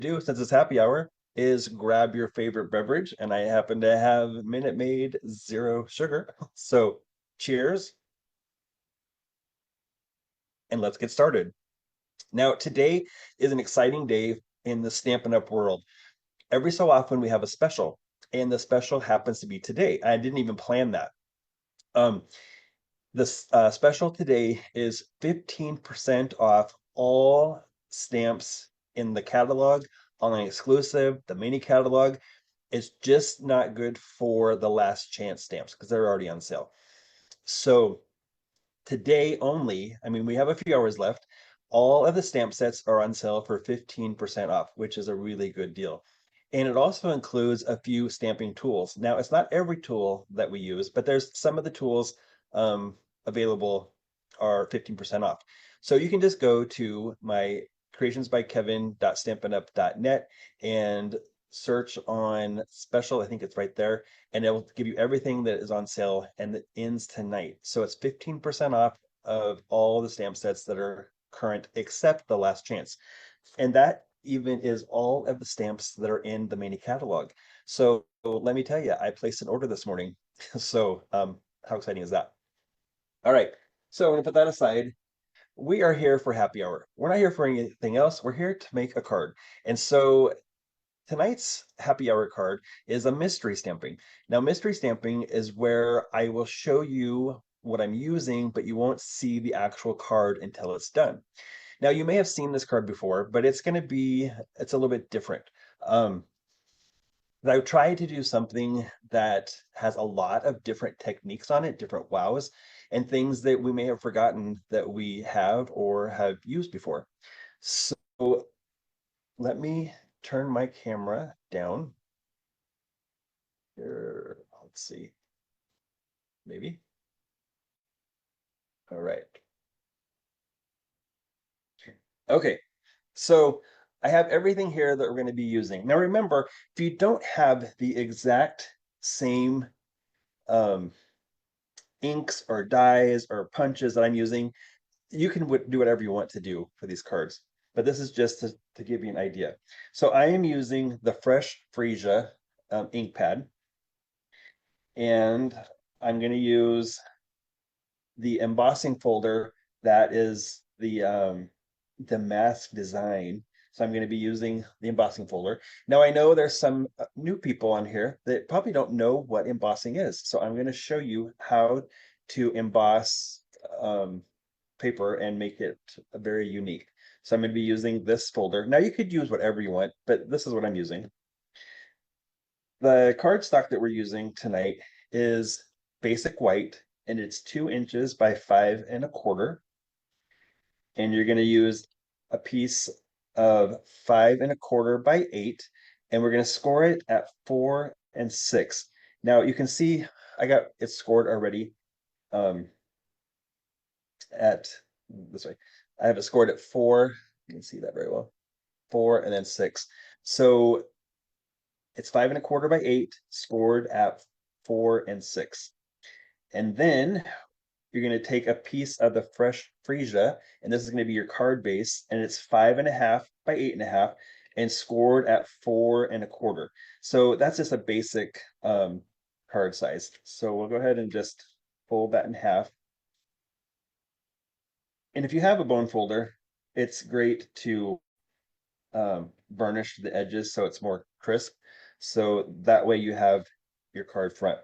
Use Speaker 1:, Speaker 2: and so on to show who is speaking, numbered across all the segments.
Speaker 1: do, since it's happy hour, is grab your favorite beverage, and I happen to have Minute Maid zero sugar. So cheers, and let's get started. Now, today is an exciting day in the Stampin' Up! World. Every so often we have a special, and the special happens to be today. I didn't even plan that. Um, this special today is 15% off all stamps in the catalog, online exclusive, the mini catalog. It's just not good for the last chance stamps because they're already on sale. So today only, I mean, we have a few hours left. All of the stamp sets are on sale for 15% off, which is a really good deal. And it also includes a few stamping tools. Now, it's not every tool that we use, but there's some of the tools available are 15% off. So you can just go to my creationsbykevin.stampinup.net and search on special. I think it's right there, and it will give you everything that is on sale and that ends tonight. So it's 15% off of all the stamp sets that are current except the last chance. And that even is all of the stamps that are in the mini catalog. So let me tell you, I placed an order this morning. So how exciting is that? All right. So I'm going to put that aside. We are here for happy hour. We're not here for anything else. We're here to make a card. And so tonight's happy hour card is a mystery stamping. Now, mystery stamping is where I will show you what I'm using, but you won't see the actual card until it's done. Now, you may have seen this card before, but it's a little bit different. Um, I tried to do something that has a lot of different techniques on it, different wows, and things that we may have forgotten that we have or have used before. So let me turn my camera down here. Let's see, maybe. All right. Okay. So I have everything here that we're going to be using. Now remember, if you don't have the exact same um, inks or dyes or punches that I'm using, you can do whatever you want to do for these cards. But this is just to give you an idea. So I am using the Fresh Freesia ink pad, and I'm going to use the embossing folder that is the mask design. So I'm going to be using the embossing folder. Now I know there's some new people on here that probably don't know what embossing is. So I'm going to show you how to emboss paper and make it very unique. So I'm going to be using this folder. Now you could use whatever you want, but this is what I'm using. The cardstock that we're using tonight is basic white, and it's 2 inches by 5 1/4. And you're going to use a piece of 5 1/4 by 8, and we're going to score it at 4 and 6. Now you can see I got it scored already um, at this way. I have it scored at 4. You can see that very well. 4 and then 6. So it's 5 1/4 by 8, scored at 4 and 6. And then you're going to take a piece of the Fresh Freesia, and this is going to be your card base, and it's 5 1/2 by 8 1/2, and scored at 4 1/4. So that's just a basic card size. So we'll go ahead and just fold that in half. And if you have a bone folder, it's great to burnish the edges so it's more crisp. So that way you have your card front.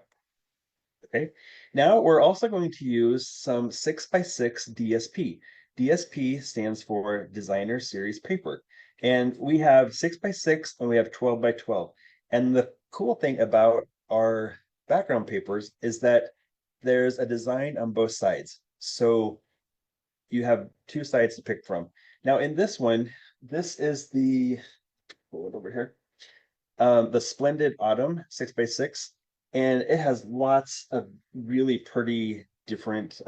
Speaker 1: Okay, now we're also going to use some 6x6 DSP. DSP stands for Designer Series Paper. And we have 6x6 and we have 12x12. And the cool thing about our background papers is that there's a design on both sides. So you have two sides to pick from. Now in this one, this is pull it over here, the Splendid Autumn 6x6, and it has lots of really pretty different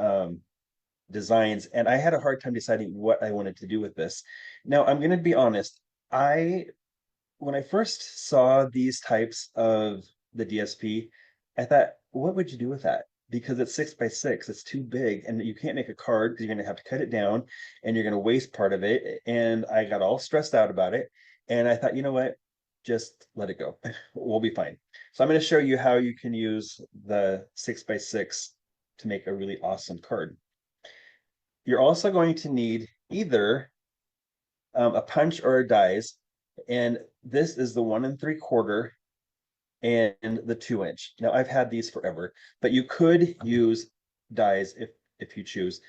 Speaker 1: designs. And I had a hard time deciding what I wanted to do with this. Now I'm going to be honest. When I first saw these types of the DSP, I thought, what would you do with that? Because it's 6x6, it's too big, and you can't make a card because you're going to have to cut it down and you're going to waste part of it. And I got all stressed out about it. And I thought, you know what? Just let it go. We'll be fine. So I'm going to show you how you can use the 6x6 to make a really awesome card. You're also going to need either a punch or a dies. And this is the 1 3/4 and the 2 inch. Now I've had these forever, but you could use dies if you choose.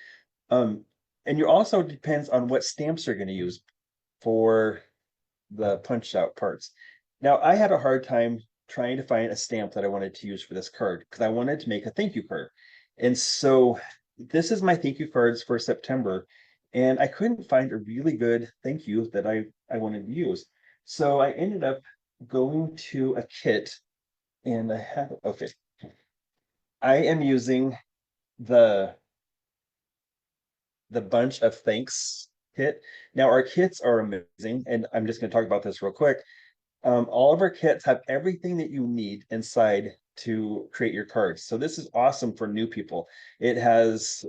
Speaker 1: And you also depends on what stamps you're going to use for the punched out parts. Now I had a hard time trying to find a stamp that I wanted to use for this card because I wanted to make a thank you card. And so this is my thank you cards for September. And I couldn't find a really good thank you that I wanted to use. So I ended up going to a kit and I have, okay. I am using the bunch of thanks kit. Now our kits are amazing, and I'm just going to talk about this real quick. All of our kits have everything that you need inside to create your cards. So this is awesome for new people. It has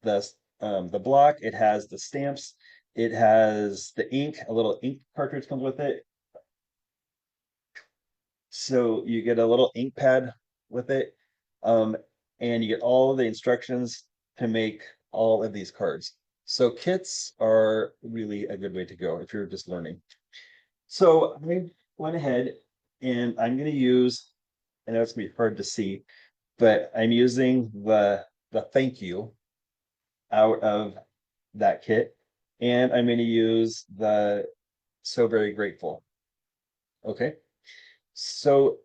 Speaker 1: the block, it has the stamps, it has the ink, a little ink cartridge comes with it. So you get a little ink pad with it. Um, and you get all the instructions to make all of these cards. So kits are really a good way to go if you're just learning. So I went ahead and I'm going to use, I know it's going to be hard to see, but I'm using the thank you out of that kit. And I'm going to use the so very grateful. Okay. So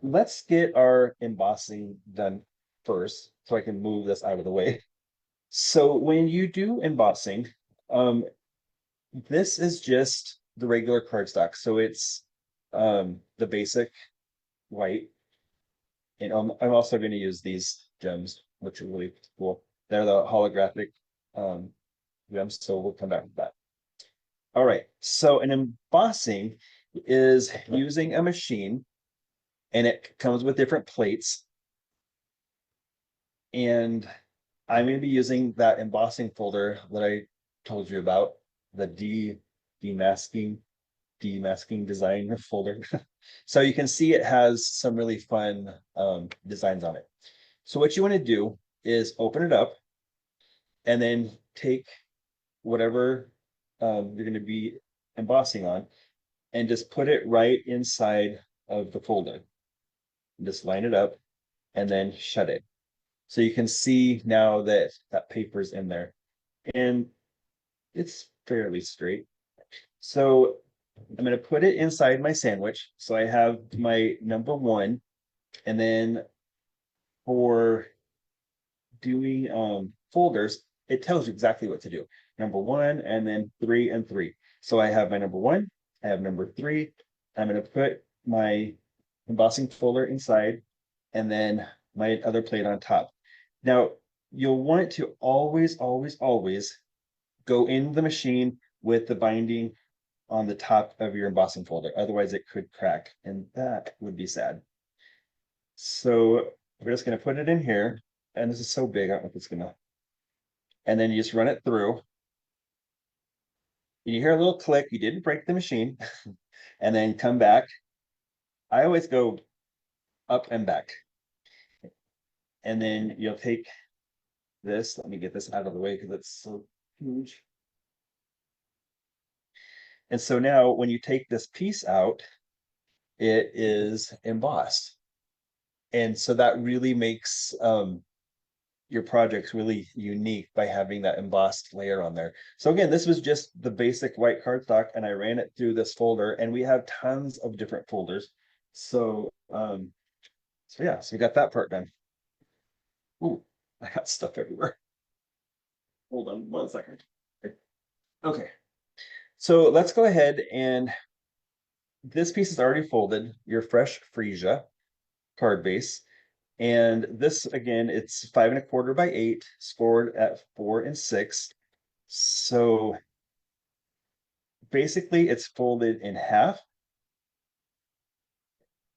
Speaker 1: let's get our embossing done first so I can move this out of the way. So when you do embossing, this is just the regular cardstock. So it's the basic white. And I'm also going to use these gems, which are really cool. They're the holographic gems, so we'll come back to that. All right, so an embossing is using a machine and it comes with different plates. And I'm going to be using that embossing folder that I told you about, the demasking design folder. So you can see it has some really fun designs on it. So what you want to do is open it up and then take whatever you're going to be embossing on and just put it right inside of the folder. Just line it up and then shut it. So you can see now that that paper's in there and it's fairly straight. So I'm going to put it inside my sandwich. So I have my number 1, and then for doing folders, it tells you exactly what to do. Number 1 and then 3 and 3. So I have my number 1, I have number 3. I'm going to put my embossing folder inside and then my other plate on top. Now, you'll want to always, always, always go in the machine with the binding on the top of your embossing folder. Otherwise, it could crack, and that would be sad. So we're just going to put it in here. And this is so big, I don't know if it's going to. And then you just run it through. You hear a little click. You didn't break the machine. And then come back. I always go up and back. And then you'll take this. Let me get this out of the way because it's so huge. And so now when you take this piece out, it is embossed. And so that really makes your projects really unique by having that embossed layer on there. So again, this was just the basic white cardstock and I ran it through this folder and we have tons of different folders. So, so yeah, so we got that part done. Ooh, I got stuff everywhere. Hold on 1 second. Okay, so let's go ahead and this piece is already folded, your fresh freesia card base. And this again, it's 5 1/4 by 8, scored at 4 and 6. So basically it's folded in half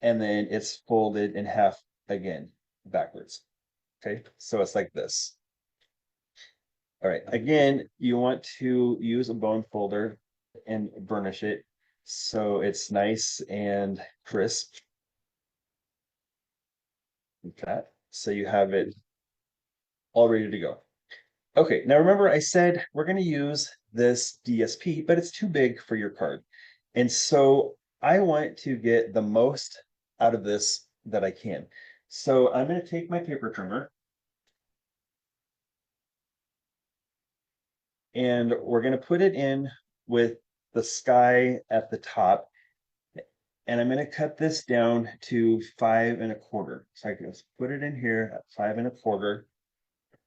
Speaker 1: and then it's folded in half again backwards. Okay, so it's like this. All right, again, you want to use a bone folder and burnish it. So it's nice and crisp like that. So you have it all ready to go. Okay, now remember I said we're going to use this DSP, but it's too big for your card. And so I want to get the most out of this that I can. So I'm going to take my paper trimmer and we're going to put it in with the sky at the top. And I'm going to cut this down to 5 1/4. So I can just put it in here at 5 1/4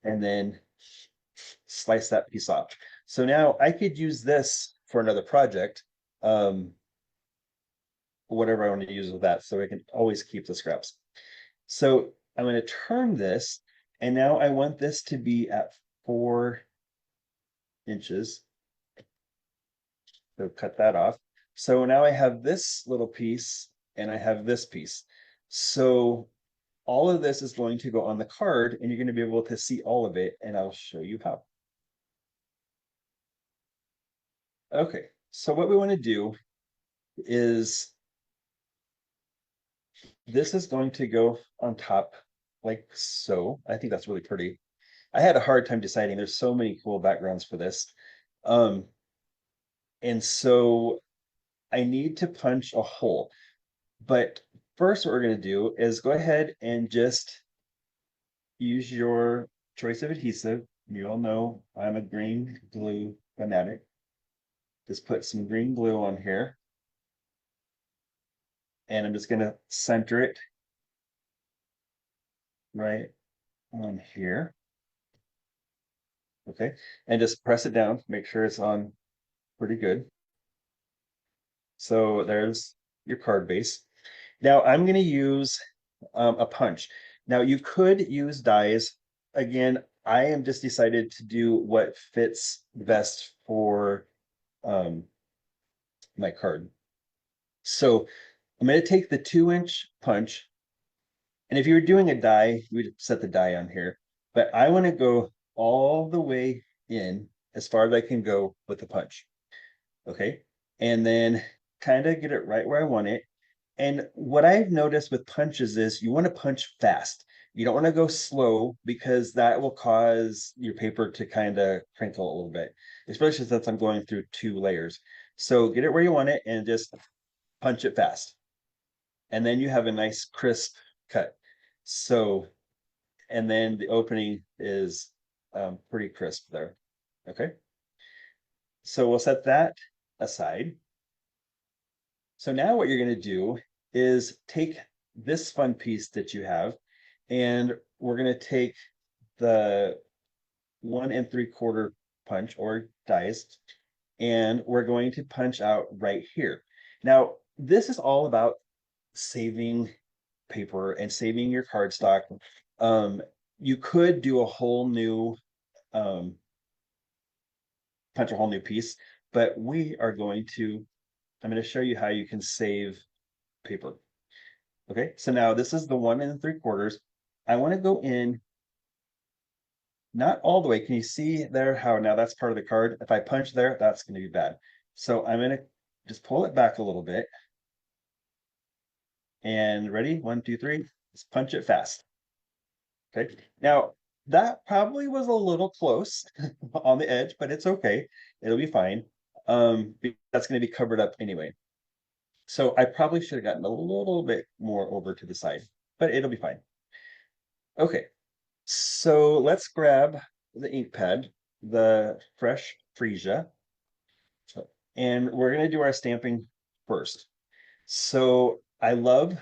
Speaker 1: and then slice that piece off. So now I could use this for another project, whatever I want to use with that. So I can always keep the scraps. So I'm going to turn this, and now I want this to be at 4 inches. So cut that off. So now I have this little piece and I have this piece. So all of this is going to go on the card and you're going to be able to see all of it, and I'll show you how. Okay, so what we want to do is this is going to go on top like so. I think that's really pretty. I had a hard time deciding. There's so many cool backgrounds for this. Um, and so I need to punch a hole. But first, what we're going to do is go ahead and just use your choice of adhesive. You all know I'm a green glue fanatic. Just put some green glue on here. And I'm just going to center it right on here. Okay. And just press it down. Make sure it's on pretty good. So there's your card base. Now I'm going to use a punch. Now you could use dies. Again, I am just decided to do what fits best for um, my card. So I'm going to take the 2-inch punch. And if you were doing a die, you would set the die on here. But I want to go all the way in as far as I can go with the punch. Okay. And then kind of get it right where I want it. And what I've noticed with punches is you want to punch fast. You don't want to go slow because that will cause your paper to kind of crinkle a little bit, especially since I'm going through 2 layers. So get it where you want it and just punch it fast. And then you have a nice crisp cut. So, and then the opening is pretty crisp there. Okay. So we'll set that aside. So now what you're going to do is take this fun piece that you have, and we're going to take the 1 3/4 punch or dies, and we're going to punch out right here. Now, this is all about saving paper and saving your cardstock. Um, you could do a whole new um, punch a whole new piece, but we are going to, I'm going to show you how you can save paper. Okay, so now this is the 1 3/4. I want to go in, not all the way. Can you see there how now that's part of the card? If I punch there, that's going to be bad. So I'm going to just pull it back a little bit. And ready? 1 2 3. Just punch it fast. Okay. Now that probably was a little close on the edge, but it's okay. It'll be fine. That's going to be covered up anyway. So I probably should have gotten a little bit more over to the side, but it'll be fine. Okay, so let's grab the ink pad, the fresh Freesia, and we're gonna do our stamping first. So I love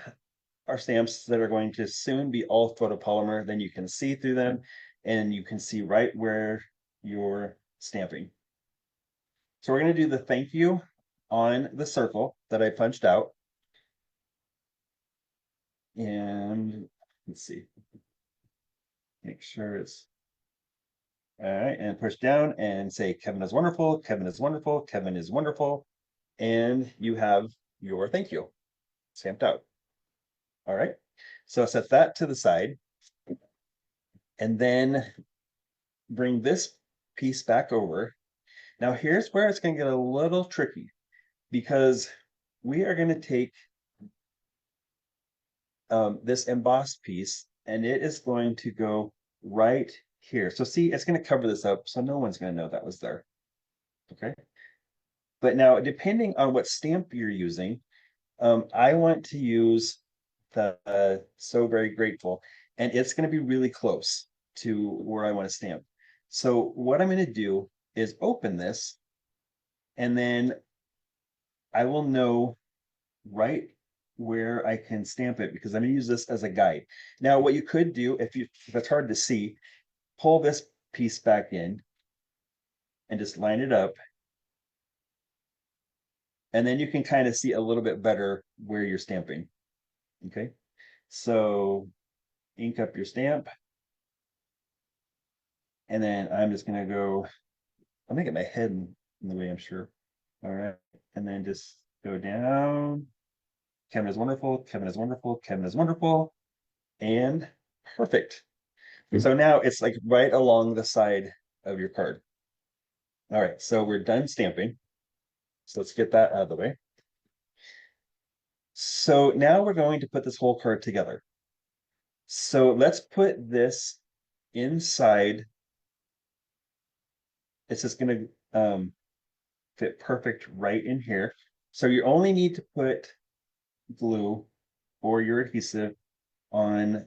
Speaker 1: our stamps that are going to soon be all photopolymer. Then you can see through them and you can see right where you're stamping. So we're gonna do the thank you on the circle that I punched out. And let's see, make sure it's all right, and push down and say, Kevin is wonderful, Kevin is wonderful, Kevin is wonderful. And you have your thank you stamped out. All right, so set that to the side and then bring this piece back over. Now here's where it's going to get a little tricky because we are going to take this embossed piece, and it is going to go right here. So see, it's going to cover this up, so no one's going to know that was there. Okay. But now, depending on what stamp you're using, I want to use the So Very Grateful, and it's going to be really close to where I want to stamp. So what I'm going to do is open this, and then I will know right where I can stamp it because I'm going to use this as a guide. Now, what you could do if it's hard to see, pull this piece back in and just line it up. And then you can kind of see a little bit better where you're stamping. Okay. So ink up your stamp. And then I'm just going to go, I'm going to get my head in the way, I'm sure. All right. And then just go down. Kevin is wonderful. Kevin is wonderful. Kevin is wonderful. And perfect. So now it's like right along the side of your card. All right. So we're done stamping. So let's get that out of the way. So now we're going to put this whole card together. So let's put this inside. It's just going to fit perfect right in here. So you only need to put glue or your adhesive on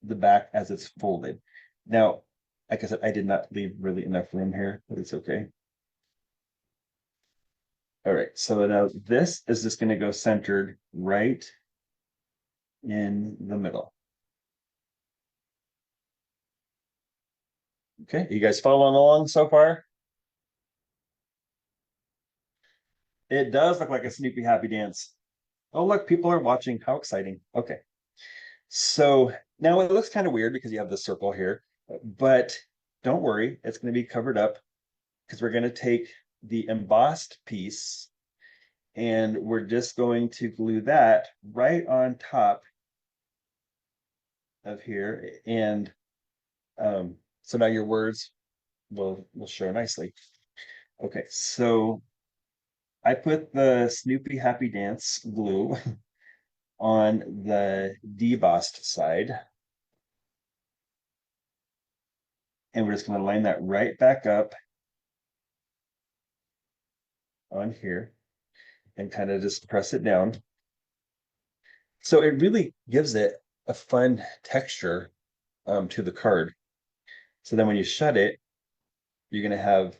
Speaker 1: the back as it's folded. Now, like I said, I did not leave really enough room here, but it's okay. All right, so now this is just going to go centered right in the middle. Okay, you guys following along so far? It does look like a Snoopy Happy Dance. Oh, look, people are watching. How exciting. Okay. So now it looks kind of weird because you have the circle here, but don't worry, it's going to be covered up because we're going to take the embossed piece and we're just going to glue that right on top of here. And so now your words will show nicely. Okay, so I put the Snoopy Happy Dance glue on the debossed side. And we're just going to line that right back up on here and kind of just press it down. So it really gives it a fun texture to the card. So then when you shut it, you're going to have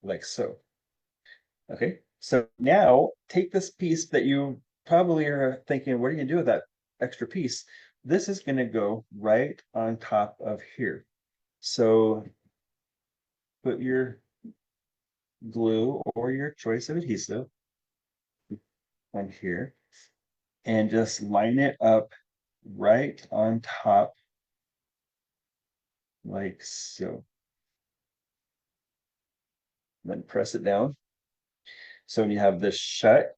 Speaker 1: like so. Okay, so now take this piece that you probably are thinking, what are you going to do with that extra piece? This is going to go right on top of here. So put your glue or your choice of adhesive on here and just line it up right on top like so. Then press it down. So when you have this shut,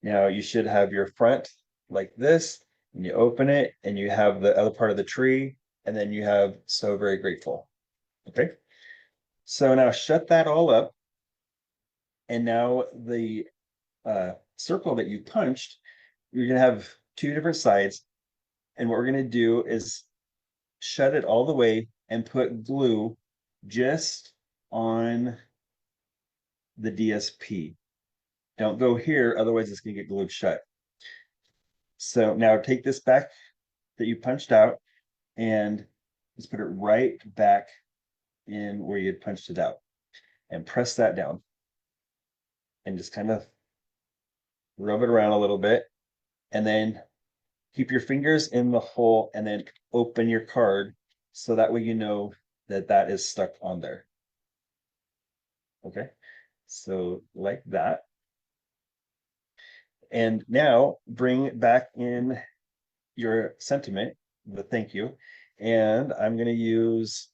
Speaker 1: now you should have your front like this, and you open it and you have the other part of the tree, and then you have So Very Grateful. Okay. So now shut that all up. And now the circle that you punched, you're going to have two different sides. And what we're going to do is shut it all the way and put glue just on the DSP. Don't go here, otherwise it's going to get glued shut. So now take this back that you punched out and just put it right back in where you had punched it out and press that down and just kind of rub it around a little bit and then keep your fingers in the hole and then open your card so that way you know that that is stuck on there. Okay, so like that. And now bring back in your sentiment, the thank you. And I'm going to use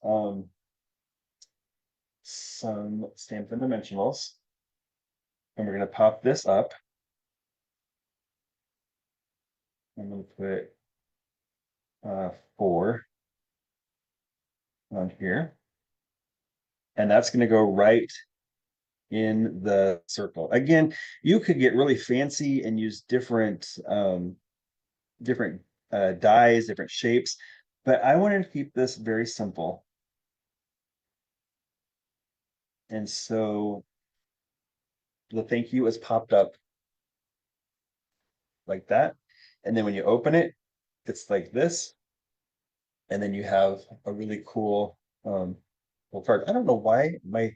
Speaker 1: some Stampin' Dimensionals. And we're going to pop this up. I'm going to put 4 on here. And that's going to go right in the circle. Again, you could get really fancy and use different dyes, different shapes, but I wanted to keep this very simple. And so the thank you is popped up like that. And then when you open it, it's like this. And then you have a really cool little card. I don't know why my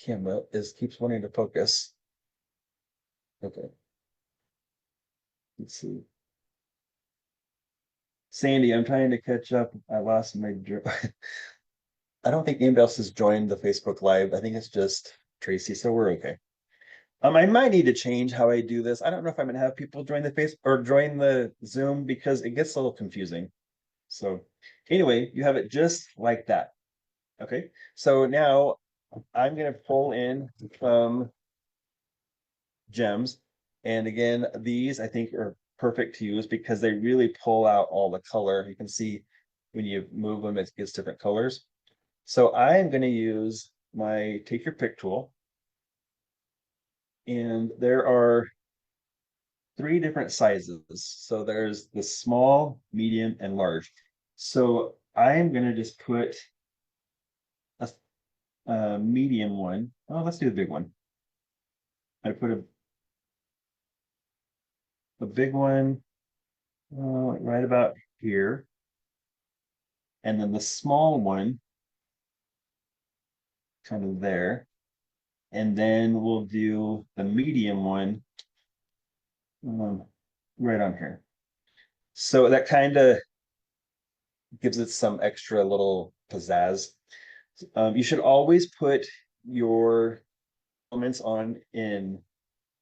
Speaker 1: camera is keeps wanting to focus. Okay, let's see. Sandy, I'm trying to catch up. I lost my I don't think anybody else has joined the Facebook Live. I think it's just Tracy, so we're okay. I might need to change how I do this. I don't know if I'm gonna have people join the face or join the Zoom because it gets a little confusing. So anyway, you have it just like that. Okay. So now I'm gonna pull in some gems. And again, these I think are perfect to use because they really pull out all the color. You can see when you move them, it gets different colors. So I am going to use my take your pick tool. And there are 3 different sizes. So there's the small, medium, and large. So I am going to just put a medium one. Oh, let's do the big one. I put a big one right about here. And then the small one kind of there. And then we'll do the medium one right on here. So that kind of gives it some extra little pizzazz. You should always put your elements on in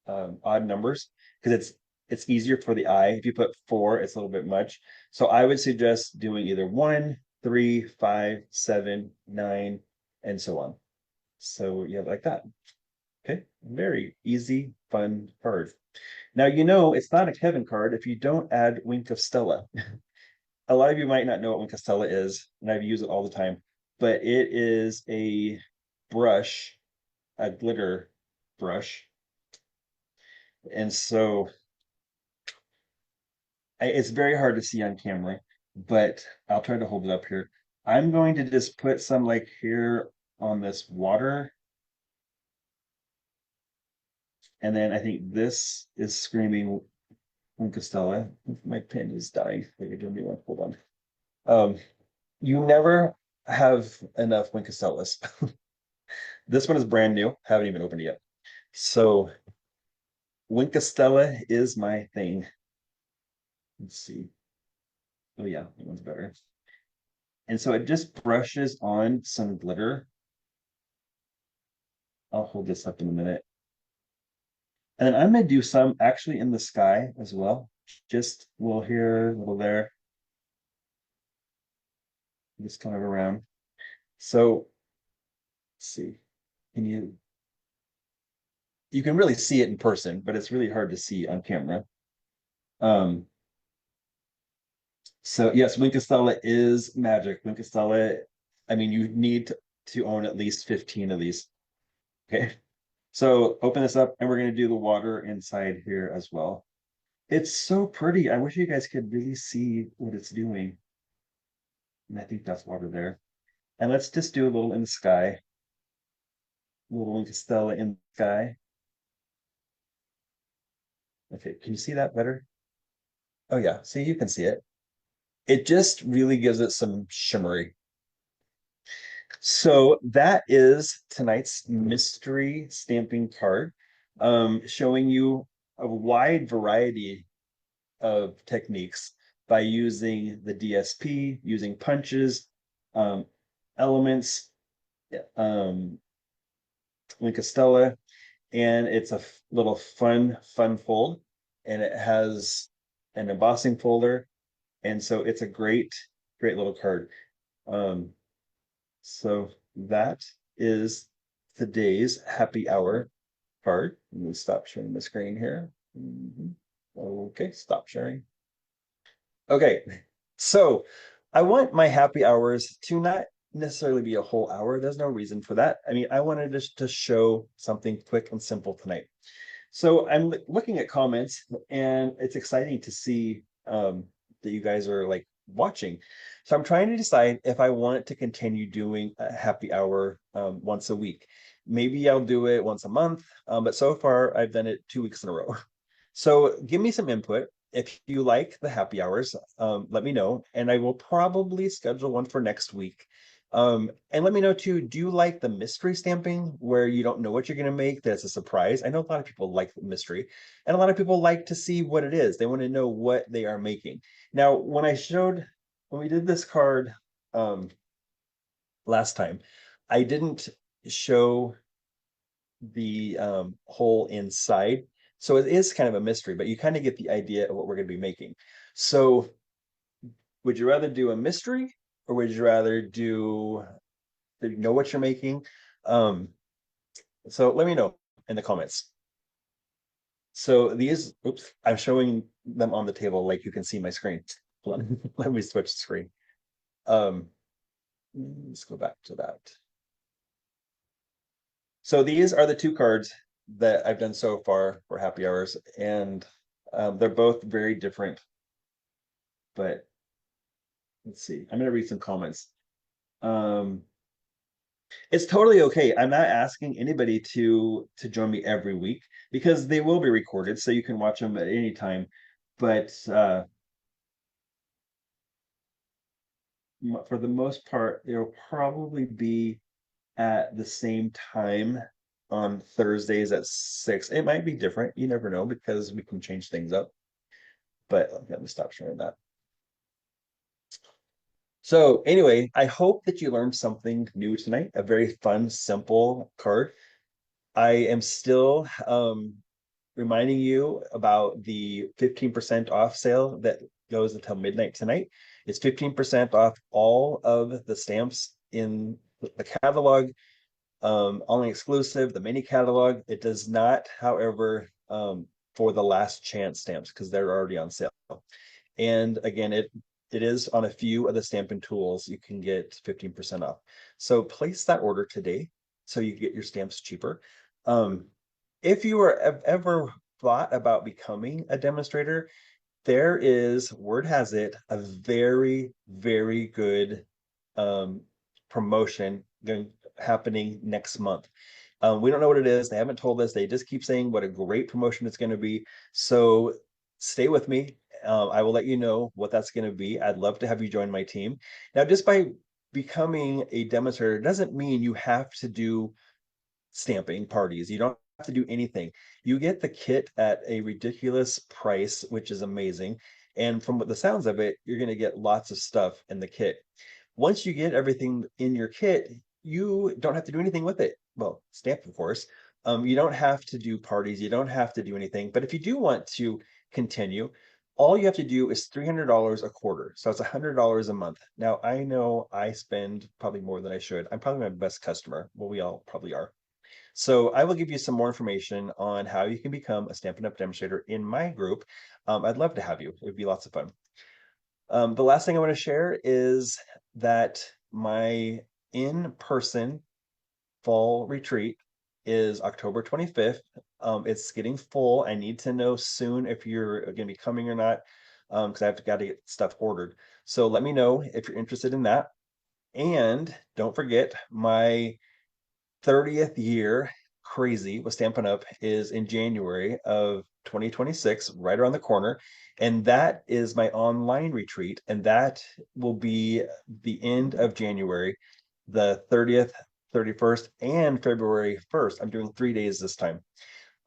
Speaker 1: odd numbers because it's easier for the eye. If you put 4, it's a little bit much. So I would suggest doing either 1, 3, 5, 7, 9, and so on. So you have like that. Okay, very easy, fun card. Now you know it's not a Kevin card if you don't add Wink of Stella. A lot of you might not know what Wink of Stella is, and I've used it all the time, but it is a brush, a glitter brush. And so it's very hard to see on camera, but I'll try to hold it up here. I'm going to just put some like here on this water. And then I think this is screaming Stella. My pen is dying. Maybe do a new one. Hold on. You never have enough Wincastellas. This one is brand new. Haven't even opened it yet. So Winkastella is my thing. Let's see. Oh yeah, that one's better. And so it just brushes on some glitter. I'll hold this up in a minute. And then I'm gonna do some actually in the sky as well. Just a little here, a little there. Just kind of around. So let's see. Can you can really see it in person, but it's really hard to see on camera. So yes, Winkastella is magic. Winkastella, I mean, you need to own at least 15 of these. Okay. So open this up and we're going to do the water inside here as well. It's so pretty. I wish you guys could really see what it's doing. And I think that's water there. And let's just do a little in the sky. A little Winkastella in the sky. Okay, can you see that better? Oh yeah, see, you can see it. It just really gives it some shimmery. So that is tonight's mystery stamping card, showing you a wide variety of techniques by using the DSP, using punches, elements, Linkastella, and it's a little fun fold, and it has an embossing folder, and so it's a great little card. So that is today's happy hour card. Let me stop sharing the screen here. Okay, stop sharing. Okay, so I want my happy hours to not necessarily be a whole hour. There's no reason for that. I mean, I wanted to show something quick and simple tonight. So I'm looking at comments, and it's exciting to see that you guys are like watching. So I'm trying to decide if I want to continue doing a happy hour once a week. Maybe I'll do it once a month, but so far I've done it 2 weeks in a row. So give me some input. If you like the happy hours, let me know, and I will probably schedule one for next week. And let me know too, do you like the mystery stamping where you don't know what you're going to make? That's a surprise. I know a lot of people like the mystery, and a lot of people like to see what it is. They want to know what they are making. Now, when we did this card last time, I didn't show the hole inside. So it is kind of a mystery, but you kind of get the idea of what we're going to be making. So would you rather do a mystery, or would you rather do you know what you're making? Um, so let me know in the comments. So these, oops, I'm showing them on the table like you can see my screen. Hold on, let me switch the screen. Um, let's go back to that. So these are the two cards that I've done so far for happy hours, and they're both very different. But let's see, I'm gonna read some comments. Um, it's totally okay. I'm not asking anybody to join me every week because they will be recorded, so you can watch them at any time. But for the most part, it'll probably be at the same time on Thursdays at 6. It might be different. You never know because we can change things up. But let me stop sharing that. So anyway, I hope that you learned something new tonight. A very fun, simple card. I am still reminding you about the 15% off sale that goes until midnight tonight. It's 15% off all of the stamps in the catalog, only exclusive, the mini catalog. It does not, however, for the last chance stamps because they're already on sale. And again, it is on a few of the Stampin' Tools. You can get 15% off. So place that order today so you get your stamps cheaper. If you are ever thought about becoming a demonstrator, there is, word has it, a very, very good promotion happening next month. We don't know what it is. They haven't told us. They just keep saying what a great promotion it's going to be. So stay with me. I will let you know what that's going to be. I'd love to have you join my team. Now, just by becoming a demonstrator doesn't mean you have to do stamping parties. You don't have to do anything. You get the kit at a ridiculous price, which is amazing. And from what the sounds of it, you're going to get lots of stuff in the kit. Once you get everything in your kit, you don't have to do anything with it. Well, stamp, of course. You don't have to do parties. You don't have to do anything. But if you do want to continue, all you have to do is $300 a quarter. So it's $100 a month. Now, I know I spend probably more than I should. I'm probably my best customer. Well, we all probably are. So I will give you some more information on how you can become a Stampin' Up! Demonstrator in my group. I'd love to have you. It would be lots of fun. The last thing I want to share is that my in-person fall retreat is October 25th. It's getting full. I need to know soon if you're going to be coming or not, because I've got to get stuff ordered. So let me know if you're interested in that. And don't forget, my 30th year crazy with Stampin' Up! Is in January of 2026, right around the corner. And that is my online retreat. And that will be the end of January, the 30th, 31st, and February 1st. I'm doing 3 days this time.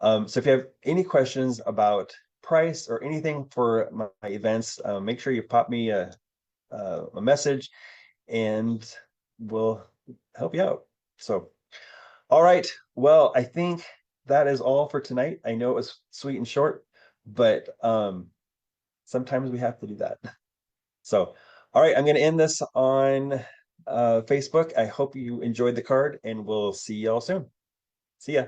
Speaker 1: So if you have any questions about price or anything for my events, make sure you pop me a message and we'll help you out. So all right. Well, I think that is all for tonight. I know it was sweet and short, but sometimes we have to do that. So, all right, I'm going to end this on Facebook. I hope you enjoyed the card, and we'll see y'all soon. See ya.